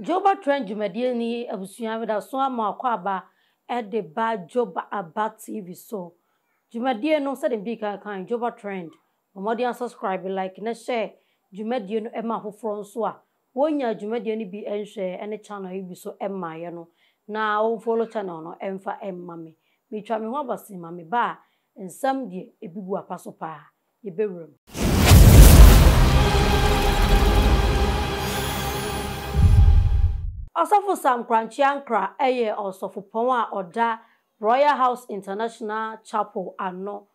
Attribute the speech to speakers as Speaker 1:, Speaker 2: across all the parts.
Speaker 1: Joba trend jumadie ni abusua weda so ama akwaba de ba Joba Aba TV so. Jumadie no se dem bi kan Joba trend. Omodi subscribe like na share jumadie no ema hofro nso a. Wonya jumadie ni bi enhwe ene channel yi bi so ema ye no. Na wo follow channel no emfa emma me. Me twa me ho abase ma me ba ensam die ebibu apaso pa. Ye bewrum. Pastor Sam.Kronkye Ankrah eye osofopon a oda Royal House International Chapel ano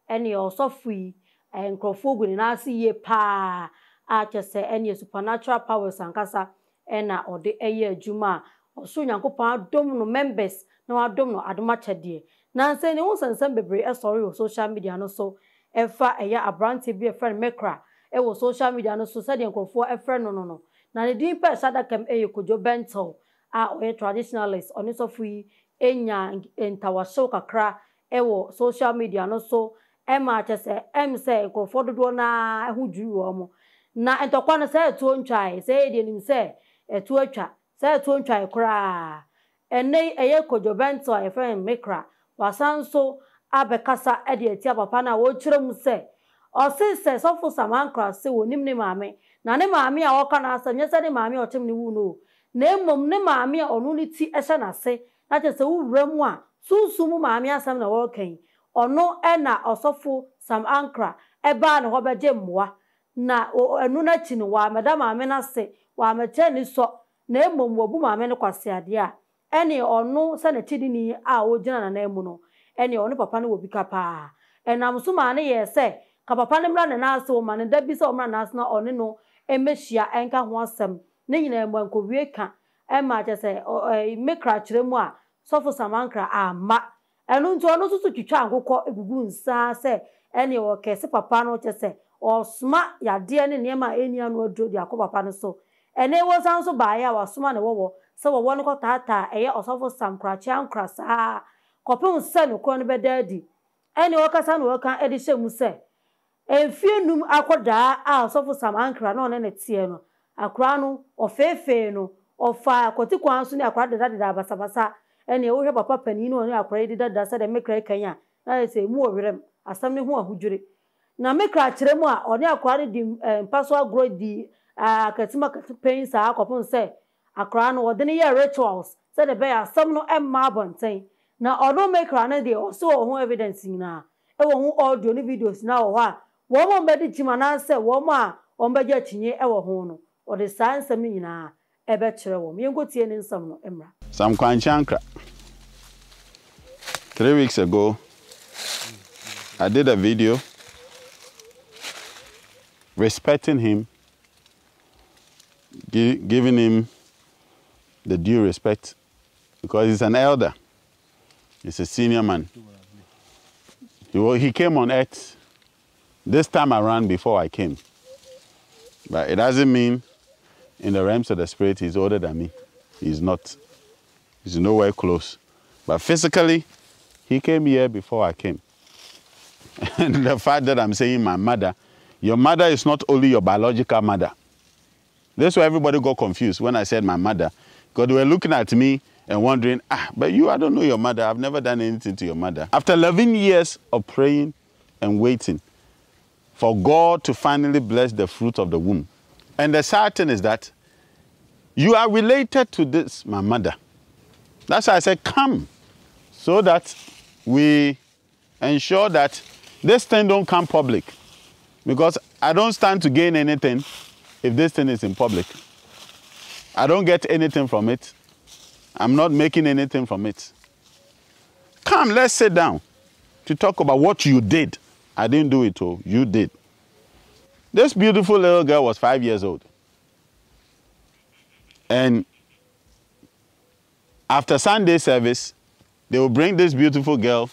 Speaker 1: ene osofui enkrofo gu ni na ase ye pa a chese ene supernatural powers ankasa ena ode eye adwuma oso Nyankopon adom no members na wadom no adoma chede na nse ne wonsansam bebre esori o social media no so efa eya abrante bi efren mekra e wo social media no so se de enkrofo efren no na ne din pe sadakam kojo bento a oye traditionalist onisofui enya entawasho kakra ewo social media no so ema chese emse enkrofo dodo na ehudru wo mo na entokwa no se etuo ntwae se de nim se etuo atwa se etuo ntwae kra ene eye kojo bento efren mekra wasanso abekasa ede atia papa na wo kyerem se osise sofo Sam.Kronkye se wonim ne maame na ne maame a woka na asem nyese ne maame otem ne wu no na emom ne maame a onu ne ti ehye na se na chese wuwram a sunsum maame asem na wokan ono na osofo Sam.Kronkye eba ne ho beje mmoa na enu na chi ne wa madam maame na se wa meche ne so na emom wobu maame ne kwase ade a ene ono se na chidini a wogina na emu no ene ono papa ne wobi kapa enam so ma ne ye se ka papa ne mra ne na ase o ma ne da bi se o mra na ase na one no emehia enka ho asem ne nyina emu ankowie ka ema chese mekra kyeremu a sofo Sam.Kronkye ama enu nti ono susu twitwa ankokọ egugu nsa se ene o kese papa no chese osma yade ne niema eni anu adro di akọ papa no so ene wo san so ba ya wasoma ne wowo se wowo no ko tata eye osofo Sam.Kronkye Ankrah sa kopun se no ko no bedadi ene wo kasa no wo kan edi hyemu se enfienum akoda a osofo Sam.Kronkye no ne tie no akra no ofefe no ofa kotikwan so ne akra deda basabasa ene wo hwe papa pani no ne akra deda se de mekra kanya na se mu owerem asam ne ho ahudwure na mekra kyeremu a one akra di paso agro di akatima kapen sa akopon se akra no wode ne ye rituals se de be asam no emma abonten na ono mekra na de so ho evidence na e wo ho audio ne videos na wo ha wo mo mbedi chima na se wo mo a ombeje atinye e wo ho no o de sa nsam nyina e be kire wo yengotie ne nsam no emra
Speaker 2: Sam.Kronkye Ankrah. 3 weeks ago I did a video respecting him, giving him the due respect because he's an elder. He's a senior man. He came on earth this time around before I came. But it doesn't mean in the realms of the spirit he's older than me. He's not. He's nowhere close. But physically, he came here before I came. And the fact that I'm saying my mother, your mother is not only your biological mother. That's why everybody got confused when I said my mother. Because they were looking at me and wondering, but I don't know your mother. I've never done anything to your mother. After 11 years of praying and waiting for God to finally bless the fruit of the womb. And the sad thing is that you are related to this, my mother. That's why I said, come, so that we ensure that this thing don't come public. Because I don't stand to gain anything if this thing is in public. I don't get anything from it. I'm not making anything from it. Come, let's sit down to talk about what you did. I didn't do it, oh, you did. This beautiful little girl was 5 years old. And after Sunday service, they will bring this beautiful girl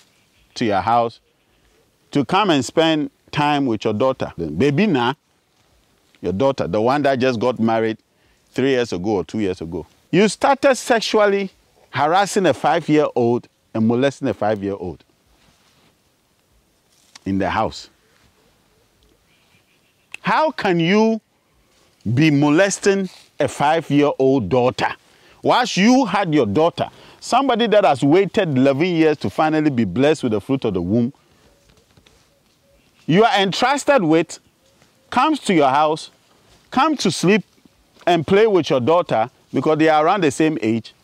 Speaker 2: to your house to come and spend time with your daughter. Baby Na, your daughter, the one that just got married 3 years ago or 2 years ago. You started sexually harassing a 5-year-old and molesting a 5-year-old in the house. How can you be molesting a 5-year-old daughter? Whilst you had your daughter, somebody that has waited 11 years to finally be blessed with the fruit of the womb, you are entrusted with, comes to your house, come to sleep and play with your daughter because they are around the same age.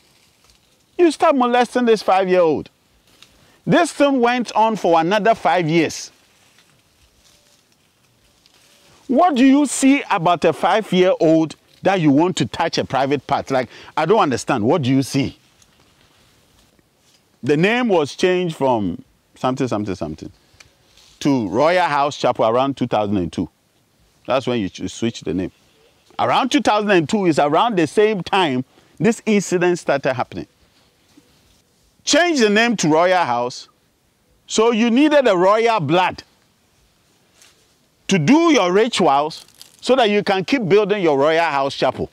Speaker 2: You start molesting this 5-year-old. This thing went on for another 5 years. What do you see about a 5-year-old that you want to touch a private part? Like, I don't understand. What do you see? The name was changed from something to Royal House Chapel around 2002. That's when you switch the name. Around 2002 is around the same time this incident started happening. Change the name to Royal House. So you needed a royal blood to do your rituals so that you can keep building your Royal House Chapel.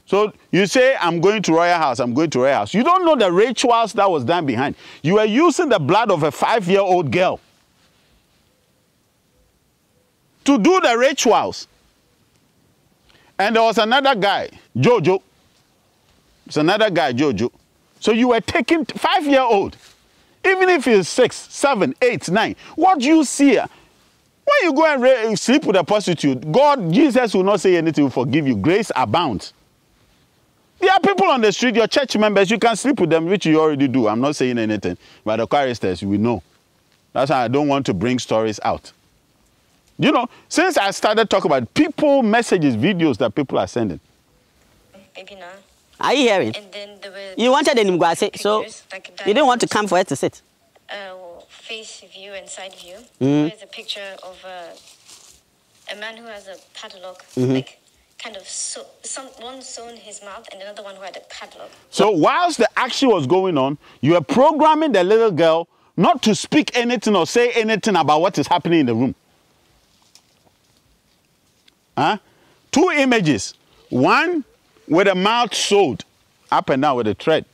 Speaker 2: So you say, I'm going to Royal House, I'm going to Royal House. You don't know the rituals that was done behind. You were using the blood of a 5-year-old girl to do the rituals. And there was another guy, Jojo. It's another guy, Jojo. So you were taking 5-year-old, even if he's 6, 7, 8, 9. What do you see? When you go and sleep with a prostitute, God, Jesus will not say anything, will forgive you. Grace abounds. There are people on the street, your church members, you can sleep with them, which you already do. I'm not saying anything. But the choristers, we know. That's why I don't want to bring stories out. You know, since I started talking about people, messages, videos that people are sending.
Speaker 3: Maybe not.
Speaker 4: Are you hearing?
Speaker 3: And then there were
Speaker 4: You wanted an Mgwase, so
Speaker 3: like
Speaker 4: you didn't want to come for her to sit.
Speaker 3: Face view and side view. There's a picture of a man who has a padlock, like kind of one sewn his mouth and another one who had a padlock.
Speaker 2: So whilst the action was going on, you were programming the little girl not to speak anything or say anything about what is happening in the room. Huh? 2 images. One with a mouth sewed up and down with a thread.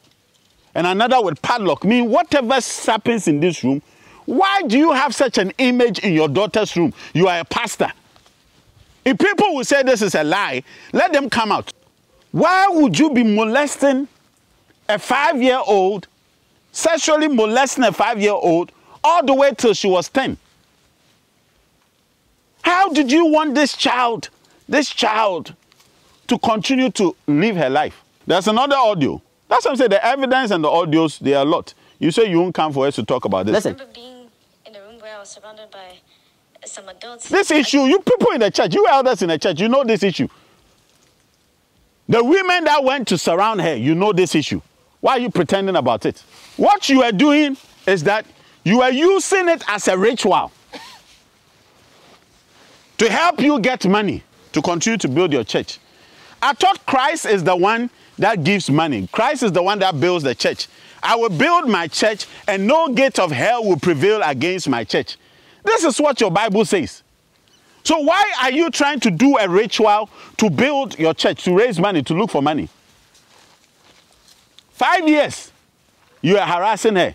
Speaker 2: And another with padlock. Meaning whatever happens in this room, why do you have such an image in your daughter's room? You are a pastor. If people will say this is a lie, let them come out. Why would you be molesting a 5-year-old, sexually molesting a 5-year-old all the way till she was 10? How did you want this child to continue to live her life? There's another audio. That's what I'm saying. The evidence and the audios, they are a lot. You say you won't come for us to talk about this.
Speaker 4: Listen.
Speaker 3: I remember being in a room where I was surrounded by some adults.
Speaker 2: This issue, you people in the church, you elders in the church, you know this issue. The women that went to surround her, you know this issue. Why are you pretending about it? What you are doing is that you are using it as a ritual to help you get money to continue to build your church. I thought Christ is the one that gives money. Christ is the one that builds the church. I will build my church and no gate of hell will prevail against my church. This is what your Bible says. So why are you trying to do a ritual to build your church, to raise money, to look for money? 5 years, you are harassing her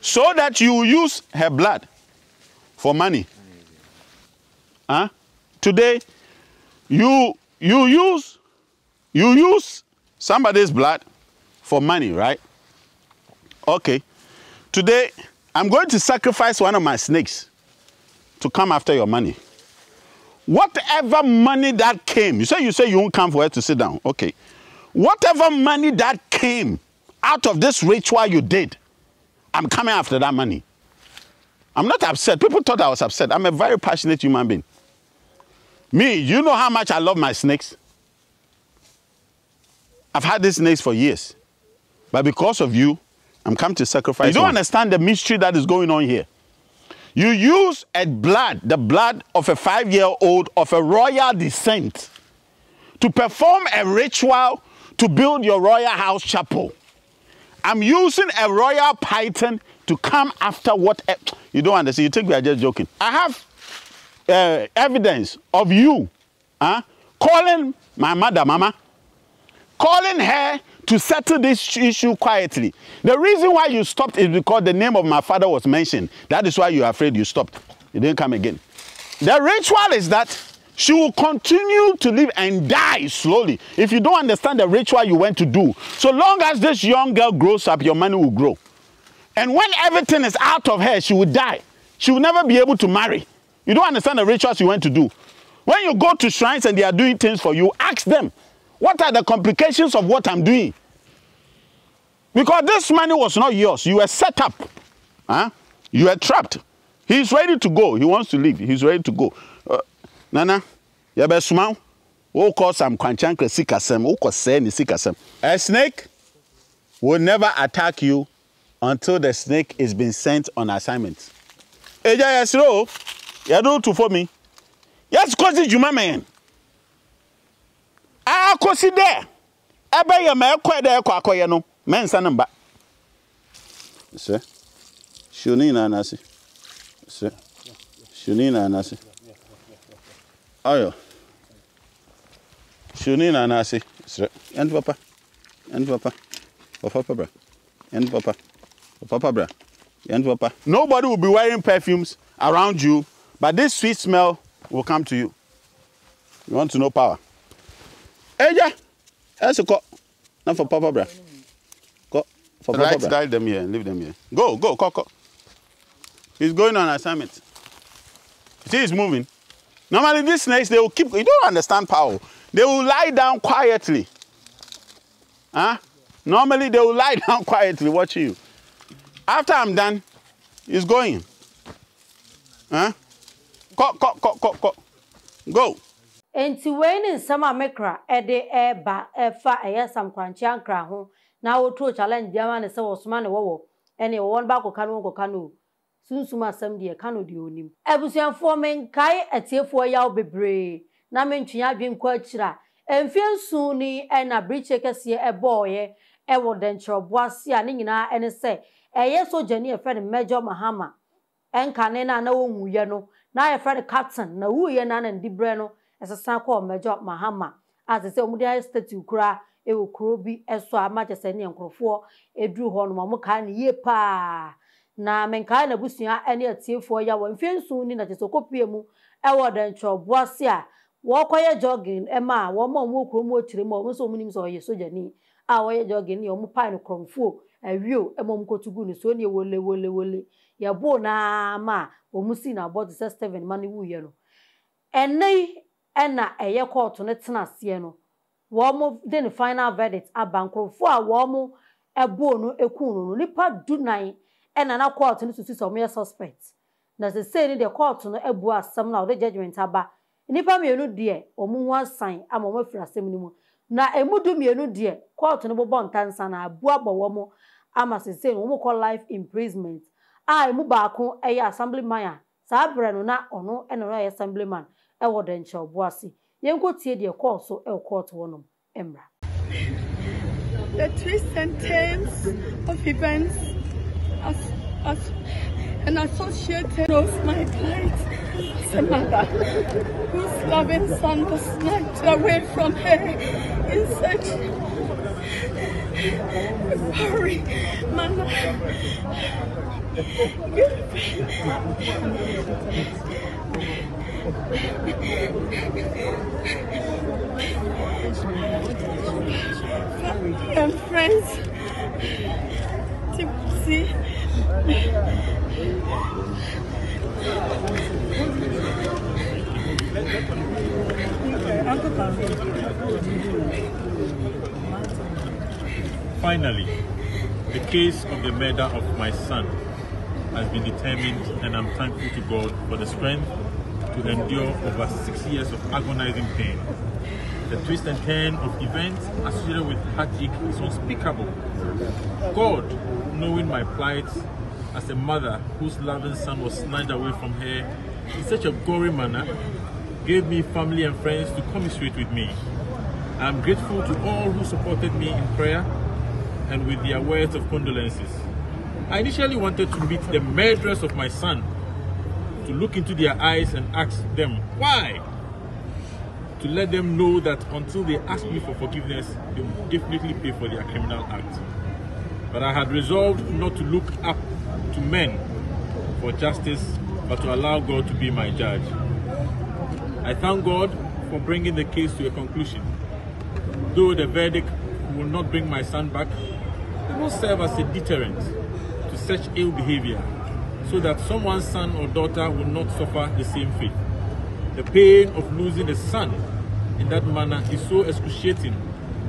Speaker 2: so that you use her blood for money. Huh? Today, you use somebody's blood for money, right? Okay. Today, I'm going to sacrifice one of my snakes to come after your money. Whatever money that came, you say you won't come for her to sit down. Okay. Whatever money that came out of this ritual you did, I'm coming after that money. I'm not upset. People thought I was upset. I'm a very passionate human being. Me, you know how much I love my snakes? I've had these snakes for years. But because of you, I'm come to sacrifice. You don't understand the mystery that is going on here. You use the blood of a 5-year-old of a royal descent to perform a ritual to build your Royal House Chapel. I'm using a royal python to come after what... You don't understand. You think we are just joking. I have evidence of you calling my mother, Mama, calling her to settle this issue quietly. The reason why you stopped is because the name of my father was mentioned. That is why you are afraid you stopped. You didn't come again. The ritual is that she will continue to live and die slowly if you don't understand the ritual you went to do. So long as this young girl grows up, your money will grow. And when everything is out of her, she will die. She will never be able to marry. You don't understand the rituals you went to do. When you go to shrines and they are doing things for you, ask them, what are the complications of what I'm doing? Because this money was not yours. You were set up. Huh? You were trapped. He's ready to go. He wants to leave. He's ready to go. Nana, you be smile. We'll call some Kronkye Ankrah sikasem. We'll call say ni sikasem. A snake will never attack you until the snake is being sent on assignment. Eja yesro, you do to for me. Yes, cause you man. Ah, cause there. Ebe ye me kwa there kwa akoye no. Men sanamba. Sir. Shuni na nasi. Sir. Shuni na nasi. Ayo. Shuni na nasi. Sir. And papa. And papa. Papa bra. And papa. Papa bra. And papa. Nobody will be wearing perfumes around you, but this sweet smell will come to you. You want to know power? Eja. That's a call. Not for papa bra. Go. For papa bra. Leave them here. Leave them here. Go. Go. He's going on assignment. See, he's moving. Normally, these snakes, they will keep, you don't understand power. They will lie down quietly. Huh? Normally, they will lie down quietly watching you. After I'm done, he's going. Huh? Go.
Speaker 1: Enti when in sama mekra, ede eba, efa, some Kronkye Ankrah ho. Na wo to challenge diama ne se wosoma ne wowo. Ene wo won ba ko kanu. Sunsuma asem de ka no de onim. Abusuanfo men kai etiefo yaw bebre. Na mentwia adwen kwa akira. Emfiensu ni na briche kese eboye ewo denchroboase a ne nyina ene se eye soja ni efe Major Mahama. Enkane na wonwuye no. Na efe captain na wuye na ndibre no. Esesa kwa Major Mahama. As se omude statue kura ewo kuro bi eso amachese ne nkrofo edru ho no mo ka ne ye pa. Na menka na busua ene atiefo ya wo mfensu ni na tesokopie mu ewo denchroboase a wo koye jogging ema wo mo kromo otire mo so munim so ye soja ni a wo ye jogging ni o mu pa no kromfo awio emo mkotugu ni so ni wole ya bo na ma o musi na about 7 mani wuye no ene ena eye court no tenase no wo mo den final verdict abankrofo a wo mo ebo no ekunu no nipa dunan ena na court no susu so me suspect na se say ni the court no ebu asem na o the judgment aba nipa mienu de omu ho asan ama mo afira asem ni mu na emudu mienu de court no bobo ntansa na abu abowo mo ama se say no mo call life imprisonment emu baako eye assemblyman sa bre no na ono eno no eye assemblyman ewo de nchroboase yenko tie de court so e court wonom emra.
Speaker 5: The twists and turns of events as an associated of my plight as a mother whose loving son was snatched away from her in such a worry manner. Family and friends to see.
Speaker 6: Finally, the case of the murder of my son has been determined, and I'm thankful to God for the strength to endure over 6 years of agonizing pain. The twist and turn of events associated with heartache is unspeakable. God, knowing my plight as a mother whose loving son was snatched away from her in such a gory manner, gave me family and friends to commiserate with me. I am grateful to all who supported me in prayer and with their words of condolences. I initially wanted to meet the murderers of my son, to look into their eyes and ask them why, to let them know that until they ask me for forgiveness, they will definitely pay for their criminal act. But I had resolved not to look up to men for justice, but to allow God to be my judge. I thank God for bringing the case to a conclusion. Though the verdict will not bring my son back, it will serve as a deterrent to such ill behavior so that someone's son or daughter will not suffer the same fate. The pain of losing a son in that manner is so excruciating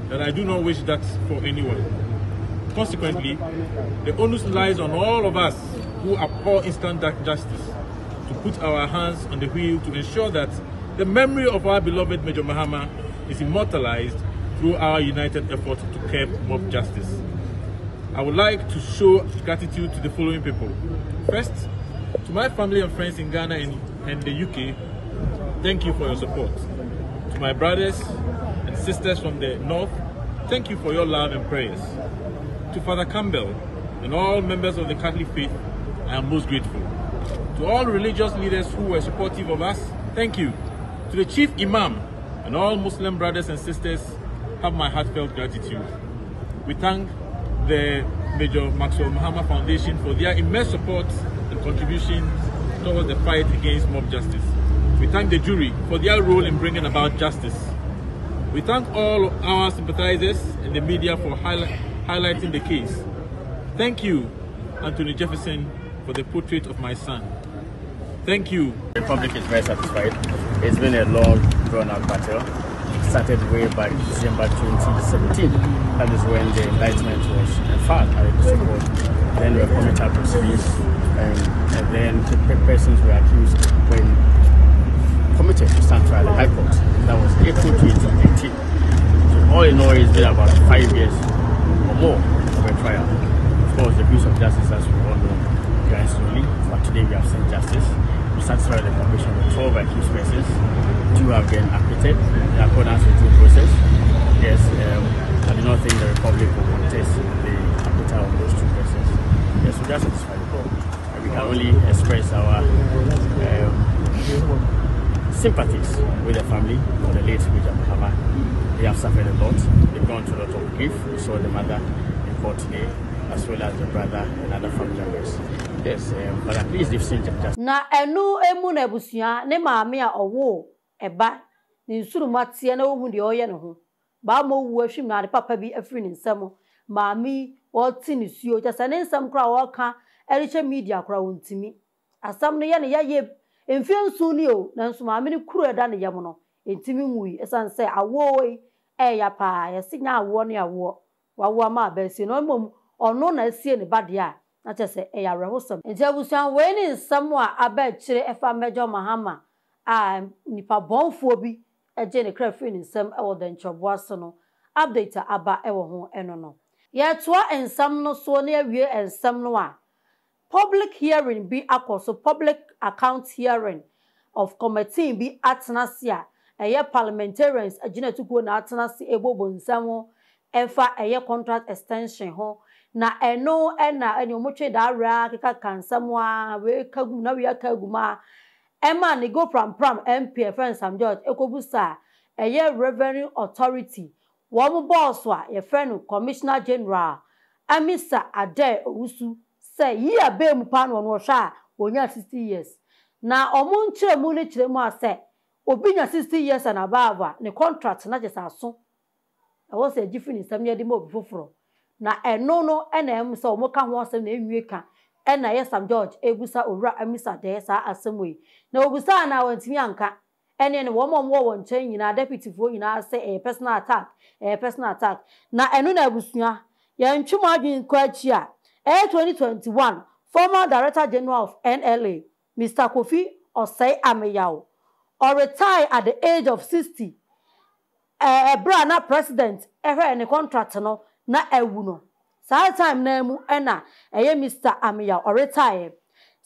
Speaker 6: that I do not wish that for anyone. Consequently, the onus lies on all of us who abhor instant justice to put our hands on the wheel to ensure that the memory of our beloved Major Mahama is immortalized through our united effort to curb mob justice. I would like to show gratitude to the following people. First, to my family and friends in Ghana and the UK, thank you for your support. To my brothers and sisters from the north, thank you for your love and prayers. To Father Campbell and all members of the Catholic faith, I am most grateful. To all religious leaders who were supportive of us, thank you. To the Chief Imam and all Muslim brothers and sisters, have my heartfelt gratitude. We thank the Major Maxwell Mahama Foundation for their immense support and contribution towards the fight against mob justice. We thank the jury for their role in bringing about justice. We thank all our sympathizers and the media for highlighting the case. Thank you, Anthony Jefferson, for the portrait of my son. Thank you.
Speaker 7: The public is very satisfied. It's been a long, drawn-out battle. It started way back December 2017. That is when the indictment was filed at the Supreme Court. Then the committal proceedings, and then the persons were accused when committed to stand trial at the High Court. That was April 2018. So all in all, it's been about 5 years or more of a trial. Of course, the abuse of justice, as we all know, began slowly, but today we have seen justice. We satisfied the conviction of 12 accused persons. 2 have been acquitted in accordance with due process. Yes, I do not think the Republic will contest the acquittal of those 2 persons. Yes, we are satisfied. And we can only express our sympathies with the family of the late Major Mahama. They have suffered a lot. They've gone through a lot of grief. We saw the mother in court today, as well as the brother and other family members. Yes, but at least they've seen justice.
Speaker 1: Na enu emu na busia ne maame a owo eba ni nsuru matie na ohu de oye ne ho ba mo wu ahwim na de papa bi afiri ne nsam maami wo ti ne suo ja sane nsam kra wo ka eriche media kra wontimi asam no ye ne ye emfiansu ni o na nso maame ne kuru eda ne yam no entimi nwui esan se awo ya pa ye sinya awo ne awo wawo ma ba si no mom ono na sie ne bade a na chese ya rehosam enti abusuan we ni nsam a aba kire efa Major Mahama a nipa bonfo bi eje ne kra free ni nsam e wo den choboaso no update aba e wo ho eno no ye toa ensam no so na awie ensam no a public hearing be akoso public account hearing of committee be atenase a eye parliamentarians agina tukuo na atenase ebobo nsam efa eye contract extension ho na eno na eni omotwe da ara keka kansam a we kagu na we akaguma ema ni go pram MP friend Sam George ekobusa eye revenue authority wo mo boss a ye friend commissioner general amisa ade owusu say yi abe mu pa no no hwa onya 60 years na omunchire mu ne chire mu ase obinya 60 years na abava ne contract na je saso e wo say gifini sam ye de mo bifoforo na eno no ena em so mo ka ho asem na enwie ka ena ye Sam George ebusa owura amisa de sa asemwe na obusa na wantimi anka ene ne wo mo nchen nyina deputy fo nyina say personal attack na eno na abusua ya ntwum adwin kwa chi a 2021 former director general of NLA Mr. Kofi Osei Ameyao or retire at the age of 60 brana president ehwe ne contract no na ewu no saa time na emu na eye Mr. Ameyao or retire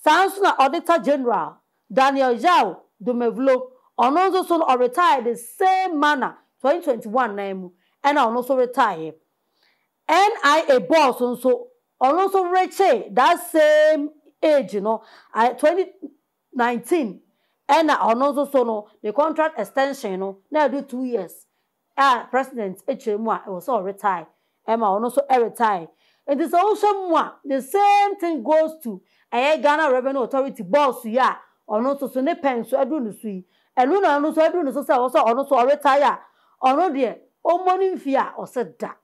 Speaker 1: sanso na auditor general Daniel Jao Domevlo ono so or retire the same manner 2021 na emu na ono so retire NIA boss so ono so reche that same age, 2019 na ono so no the contract extension no na do 2 years president echemu a was all retire Emma ono so retire and this also the same thing goes to Ghana Revenue Authority boss ya ono so ne penso adu no sui enu na anu so edu no so say wo so ono so retire ono de o money fia o se da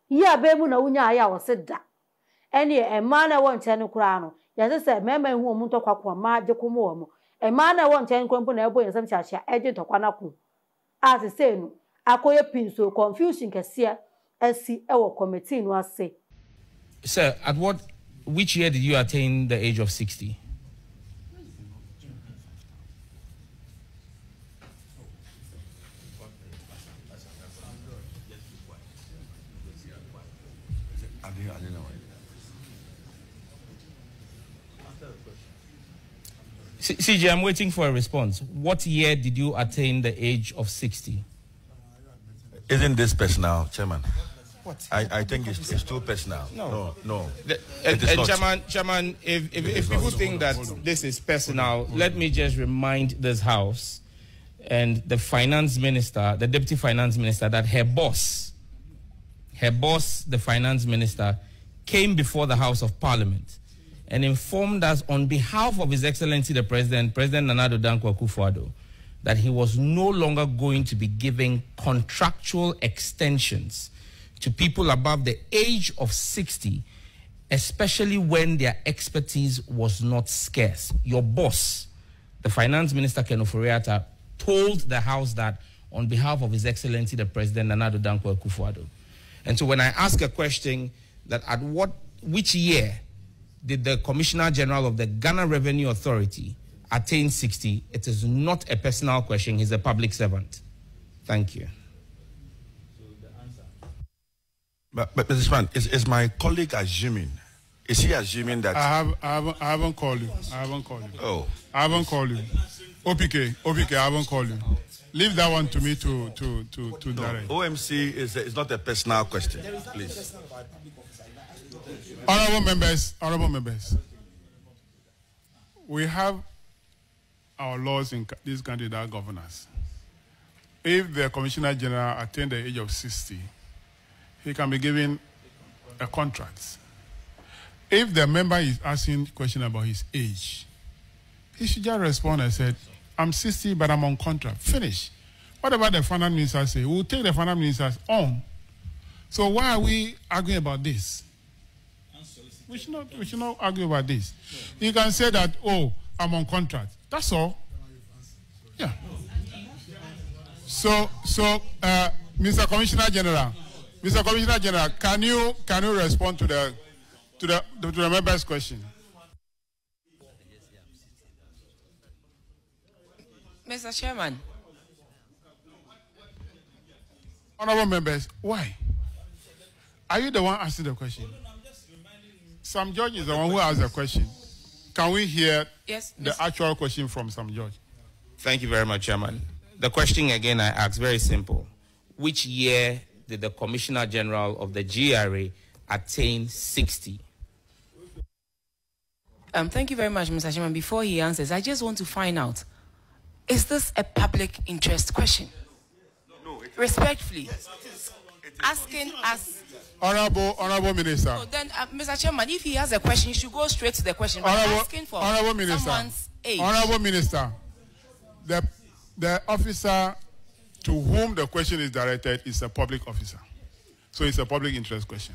Speaker 1: ya bebu na wunya aya o se da ene e ma na wo nche ne kura no ya se mema hu omu ntokwa ma agyakoo mo omu e ma na wo nche nkwempo na ebo yensam chiachia eje ntokwa na ko as say no akoye pinso confusion kese asi ewo committee no ase.
Speaker 8: Sir, which year did you attain the age of 60? CJ, I'm waiting for a response. What year did you attain the age of 60?
Speaker 9: Isn't this personal, Chairman? What? I think it's too personal. No.
Speaker 8: Chairman, if people think that this is personal, let me just remind this House and the finance minister, the deputy finance minister, that her boss, the finance minister, came before the House of Parliament and informed us on behalf of His Excellency the President Nana Addo Dankwa Akufo-Addo, that he was no longer going to be giving contractual extensions to people above the age of 60, especially when their expertise was not scarce. Your boss, the Finance Minister Ken Ofori-Atta, told the House that on behalf of His Excellency the President Nana Addo Dankwa Akufo-Addo. And so when I ask a question that which year did the Commissioner General of the Ghana Revenue Authority attain 60, it is not a personal question. He's a public servant. Thank you.
Speaker 9: But Mr. Span, is my colleague assuming? Is he assuming that?
Speaker 10: I haven't called you.
Speaker 9: Oh.
Speaker 10: I haven't called you. OPK, I haven't called you. Leave that one to me to direct.
Speaker 9: OMC is not a personal question, please.
Speaker 10: Honorable members, we have our laws in this country that govern us. If the Commissioner General attained the age of 60, he can be given a contract. If the member is asking a question about his age, he should just respond and say, I'm 60, but I'm on contract. Finish. Whatever the finance minister say, we'll take the finance minister on. So why are we arguing about this? We should not argue about this. You can say that, oh, I'm on contract. That's all. Yeah. So, Mr. Commissioner General, can you respond to the member's question?
Speaker 11: Mr. Chairman.
Speaker 10: Honorable members, why? Are you the one asking the question? Sam George is the one who asked the question. Can we hear the actual question from Sam George?
Speaker 8: Thank you very much, Chairman. The question again I asked, very simple. Which year did the Commissioner General of the GRA attain 60?
Speaker 11: Thank you very much, Mr. Chairman. Before he answers, I just want to find out, is this a public interest question? No. Respectfully, asking us.
Speaker 10: Honorable Minister.
Speaker 11: So then, Mr. Chairman, if he has a question, he should go straight to the question. Asking for someone's age.
Speaker 10: Honorable Minister, the officer to whom the question is directed is a public officer. So it's a public interest question.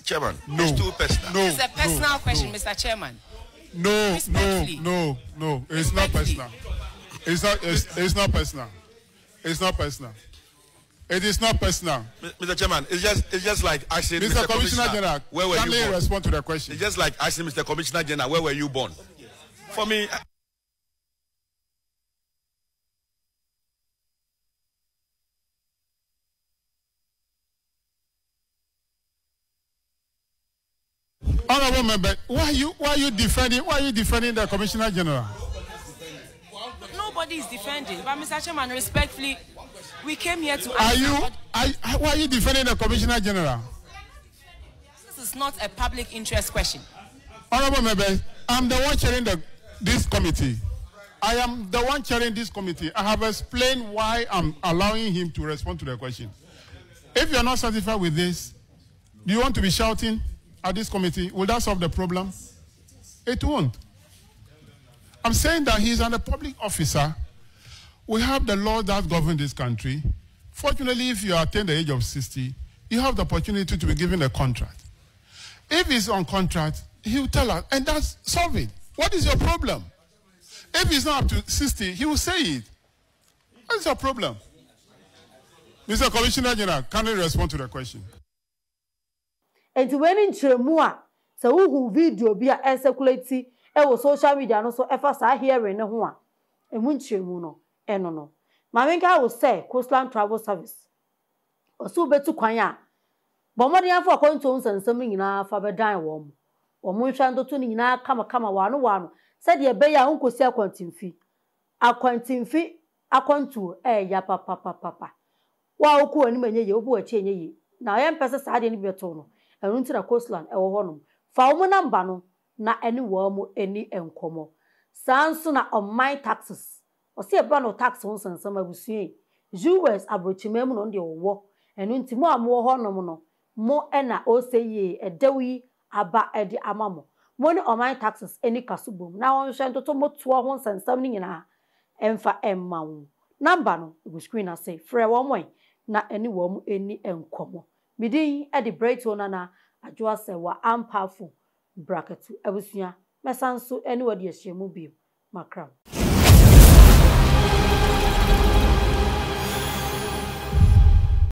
Speaker 9: Chairman,
Speaker 10: no.
Speaker 9: It's too personal.
Speaker 11: It's a personal question, Mr. Chairman.
Speaker 10: No. It's not personal. It's not personal. It's not personal. It is not personal.
Speaker 9: Mr. Chairman, it's just like asking
Speaker 10: Mr. Commissioner General,
Speaker 9: where were you born?
Speaker 10: Respond to the question.
Speaker 9: It's just like asking Mr. Commissioner General, where were you born? For me.
Speaker 10: Honorable member, why are you defending the Commissioner General?
Speaker 11: Nobody is defending, but Mr. Chairman, respectfully, we came here to
Speaker 10: why are you defending the Commissioner General?
Speaker 11: This is not a public interest question.
Speaker 10: Honorable member, I'm the one chairing this committee. I am the one chairing this committee. I have explained why I'm allowing him to respond to the question. If you're not satisfied with this, do you want to be shouting at this committee? Will that solve the problem? It won't. I'm saying that he's a public officer. We have the law that governs this country. Fortunately, if you attain the age of 60, you have the opportunity to be given a contract. If he's on contract, he will tell us, and that's solve it. What is your problem? If he's not up to 60, he will say it. What is your problem? Mr. Commissioner General, can you respond to the question?
Speaker 1: And when in Chemua, so who video be a circulate e social media no so effa sa hearing ne ho a emu Chemu no eno no. Mamenka will say Coastline Travel Service. Osu betu kwan a bomodi afọ akwanto nsensem nyina fa bedan wo mo. Omo hwa ndoto ni nyina kama wano said ye be ya nkosi akwantimfi akwantu ya papa. Wa oku ani menye ye obu achi enye ye. Na ye mpese sa ade ni beto no. Enu ntira Coastline ewo honom. Fa omo namba no na eni wo mo eni enkomo. Sanso na on my taxes. Ose e ba no tax ho nsensem abusue. US abrochimem no de wo. Enu ntimo amwo honom no. Mo ena oseye edewi aba edi amamo. Mo ni on my taxes eni kasubom. Na won hwe ntoto moto ho nsensem ni nyina emfa emma wo. Number no go screen ase. Frɛ wo mo na eni wo mo eni enkomo. Midin e de bright one na adwoa se wa ampafo bracket abusua. Mesanso eni wadi ahyemu bio. Makram.